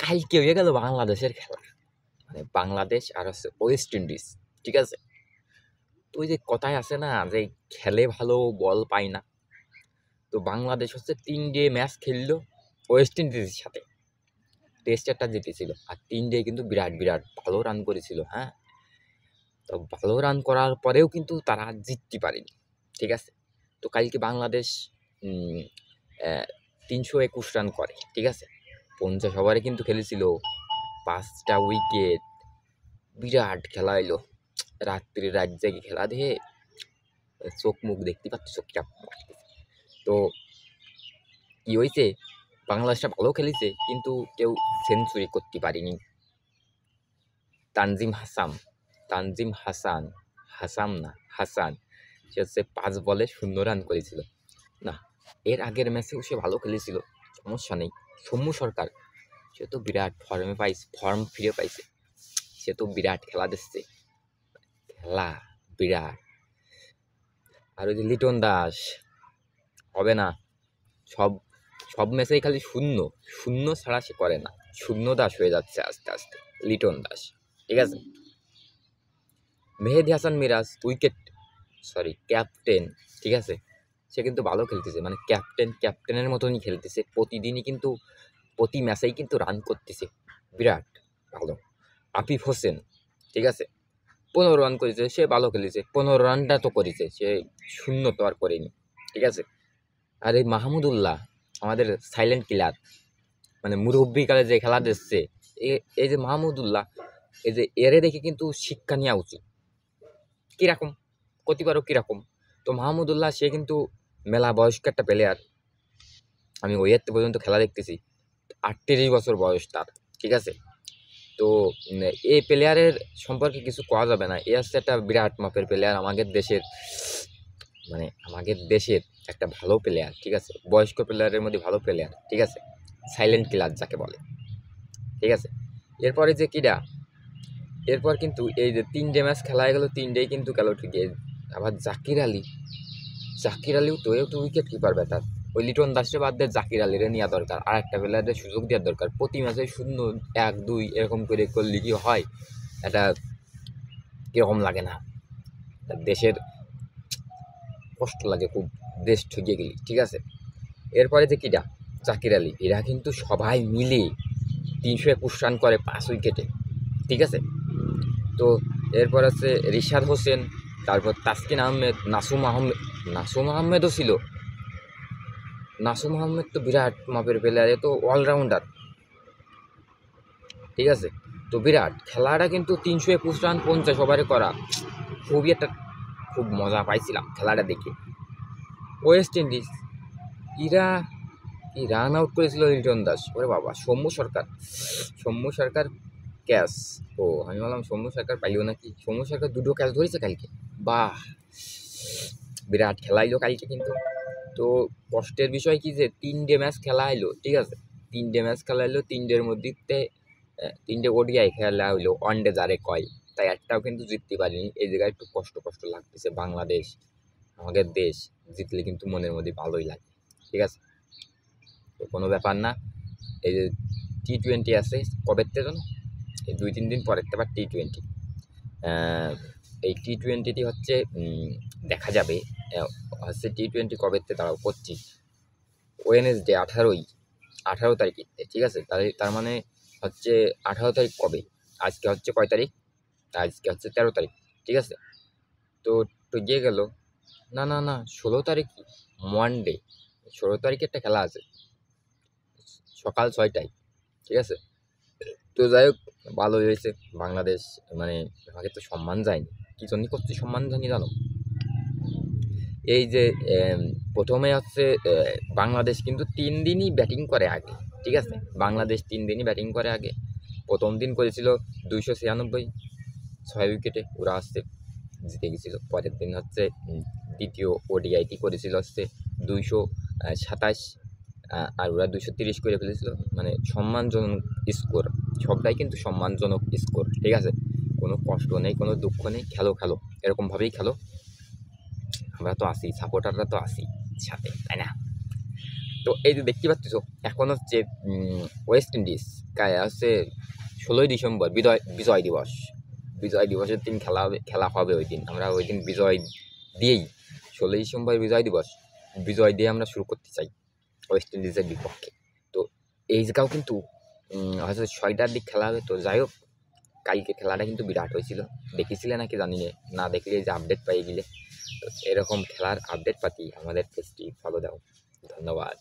কালকে হয়ে গেল বাংলাদেশের খেলা, মানে বাংলাদেশ আর হচ্ছে ওয়েস্ট ইন্ডিজ, ঠিক আছে। তো ওই যে কথায় আছে না যে খেলে ভালো বল পায় না, তো বাংলাদেশ হচ্ছে 3 ডে ম্যাচ খেললো ওয়েস্ট ইন্ডিজের সাথে, টেস্ট একটা জিতেছিল, আর 3 ডে কিন্তু বিরাট বিরাট ভালো রান করেছিল, হ্যাঁ। তো ভালো রান করার পরেও কিন্তু তারা জিততে পারেনি, ঠিক আছে। তো কালকে বাংলাদেশ 321 রান করে, ঠিক আছে। 50 ওভারে কিন্তু খেলেছিল, 5টা উইকেট, বিরাট খেলা এলো। রাত্রি রাত জেগে খেলা দেখে চোখ মুখ দেখতে পাচ্ছি চোখটা। তো কি হয়েছে, বাংলাদেশটা ভালো খেলেছে কিন্তু কেউ সেঞ্চুরি করতে পারেনি। তানজিম হাসান সে হচ্ছে 5 বলে 0 রান করেছিল। না, এর আগের ম্যাচেও সে ভালো খেলেছিল, সমস্যা নেই। সৌম্য সরকার সে তো বিরাট ফর্ম ফিরে পাইছে, সে তো বিরাট খেলা দিচ্ছে, খেলা বিরাট। আর ওই যে লিটন দাস হবে না, সব সব ম্যাচেই খালি শূন্য শূন্য ছাড়া সে করে না, শূন্য দাস হয়ে যাচ্ছে আস্তে আস্তে লিটন দাস, ঠিক আছে। মেহেদী হাসান মিরাজ ক্যাপ্টেন, ঠিক আছে। সে কিন্তু ভালো খেলতেছে, মানে ক্যাপ্টেনের মতনই খেলতেছে, প্রতিদিনই কিন্তু প্রতি ম্যাচেই কিন্তু রান করতেছে, বিরাট ভালো। আফিফ হোসেন, ঠিক আছে, 15 রান করেছে, সে ভালো খেলেছে, 15 রানটা তো করেছে, সে শূন্য তো আর করেনি, ঠিক আছে। আর এই মাহমুদুল্লাহ আমাদের সাইলেন্ট কিলার, মানে মুরব্বীকালে যে খেলা দিচ্ছে, এই যে মাহমুদুল্লাহ, এই যে এরে দেখে কিন্তু শিক্ষা নেওয়া উচিত। কীরকম করতে পারো কীরকম, তো মাহমুদুল্লাহ সে কিন্তু মেলা বয়স্ক একটা প্লেয়ার, আমি ওই পর্যন্ত খেলা দেখতেছি, 38 বছর বয়স তার, ঠিক আছে। তো এই প্লেয়ারের সম্পর্কে কিছু কওয়া যাবে না, এ হচ্ছে একটা বিরাট মাপের প্লেয়ার, আমাদের দেশের একটা ভালো প্লেয়ার, ঠিক আছে, বয়স্ক প্লেয়ারের মধ্যে ভালো প্লেয়ার, ঠিক আছে, সাইলেন্ট কিলার যাকে বলে, ঠিক আছে। এরপরে যে কিরা, এরপর কিন্তু এই যে 3 ডে ম্যাচ খেলা হয়ে গেল, 3 ডেই কিন্তু গেল ঠিকই। আবার জাকির আলীও তো উইকেট কিপার ব্যাটার, ওই লিটন দাসে বাদ দিয়ে জাকির আলীরে নেওয়া দরকার, আর একটা প্লেয়ারের সুযোগ দেওয়ার দরকার। প্রতি ম্যাচে 0, 1, 2 এরকম করে করলে কি হয়, এটা কীরকম লাগে না, দেশের কষ্ট লাগে খুব, দেশ ঠকে গেলি, ঠিক আছে। এরপরে যে কিটা জাকির আলী, এরা কিন্তু সবাই মিলে 321 রান করে 5 উইকেটে, ঠিক আছে। তো এরপর আছে রিশাদ হোসেন, তারপর তাসকিন আহমেদ, নাসুম আহমেদও ছিল। নাসুম আহমেদ তো বিরাট মাপের প্লেয়ার, এ তো অলরাউন্ডার, ঠিক আছে। তো বিরাট খেলাটা কিন্তু 321 রান 50 ওভারে করা, খুব মজা পাইছিলাম খেলাটা দেখে। ওয়েস্ট ইন্ডিজ এরা কি রান আউট করেছিল লিটন দাস, ওরে বাবা। সৌম্য সরকার ক্যাচ, আমি বললাম সৌম্য সরকার পাইও নাকি, সৌম্য সরকার 2টো ক্যাচ ধরেছে কালকে, বাহ, বিরাট খেলাইলো কালকে কিন্তু। তো কষ্টের বিষয় কি যে 3 ডে ম্যাচ খেলা হইলো, ঠিক আছে, 3 ডে ম্যাচ খেলা হইলো, 3 ডের মধ্যে 3 ডে ওডিআই খেলা হইলো, 1 ডে যারে কয়, তাই একটাও কিন্তু জিততে পারিনি। এই জায়গায় একটু কষ্ট লাগতেছে। বাংলাদেশ আমাদের দেশ জিতলে কিন্তু মনের মধ্যে ভালোই লাগে, ঠিক আছে। তো কোনো ব্যাপার না, এই যে T20 আছে কবে থেকে জানো, এই 2-3 দিন পরের আবার T20, এই T20টি হচ্ছে দেখা যাবে হচ্ছে T20 কবে থেকে দাঁড়াও করছি, ওয়েডনেসডে 18 তারিখে, ঠিক আছে। তার মানে হচ্ছে 18 তারিখ কবে, আজকে হচ্ছে কয় তারিখ, আজকে হচ্ছে 13 তারিখ, ঠিক আছে। তো গিয়ে গেল, না 16 তারিখ মনডে, 16 তারিখে একটা খেলা আছে সকাল 6টায়, ঠিক আছে। তো যাই হোক, ভালোই হয়েছে, বাংলাদেশ মানে আমাকে তো সম্মান যায়নি, কি জন্য করছি সম্মান জানি জানো, এই যে প্রথমে হচ্ছে বাংলাদেশ কিন্তু 3 দিনই ব্যাটিং করে আগে, ঠিক আছে। বাংলাদেশ 3 দিনই ব্যাটিং করে আগে। প্রথম দিন করেছিল 296, 6 উইকেটে, ওরা আসছে জিতে গেছিল। পরের দিন হচ্ছে দ্বিতীয় ওডিআইটি করেছিল হচ্ছে 227, আর ওরা 230 করে ফেলেছিল, মানে সম্মানজনক স্কোর, সবটাই কিন্তু সম্মানজনক স্কোর, ঠিক আছে। কোনো কষ্ট নেই, কোনো দুঃখ নেই, খেলো এরকমভাবেই খেলো, আমরা তো আসি, সাপোর্টাররা তো আসি সাথে, তাই না। তো এই যে দেখতে পাচ্ছ এখন হচ্ছে ওয়েস্ট ইন্ডিজ হচ্ছে 16ই ডিসেম্বর বিজয় দিবস। বিজয় দিবসের দিন খেলা হবে ওই দিন। আমরা ওই দিন বিজয় দিয়েই 16ই ডিসেম্বর বিজয় দিয়ে আমরা শুরু করতে চাই ওয়েস্ট ইন্ডিজের বিপক্ষে। তো এই জায়গাও কিন্তু হয়তো 6টার দিক খেলা হবে। তো যাই হোক, কালকে খেলাটা কিন্তু বিরাট হয়েছিল, দেখেছিলে নাকি জানি না, দেখলে যে আপডেট পাই গেলে। তো এরকম খেলার আপডেট পাতি আমাদের পেজটি ফলো দাও। ধন্যবাদ।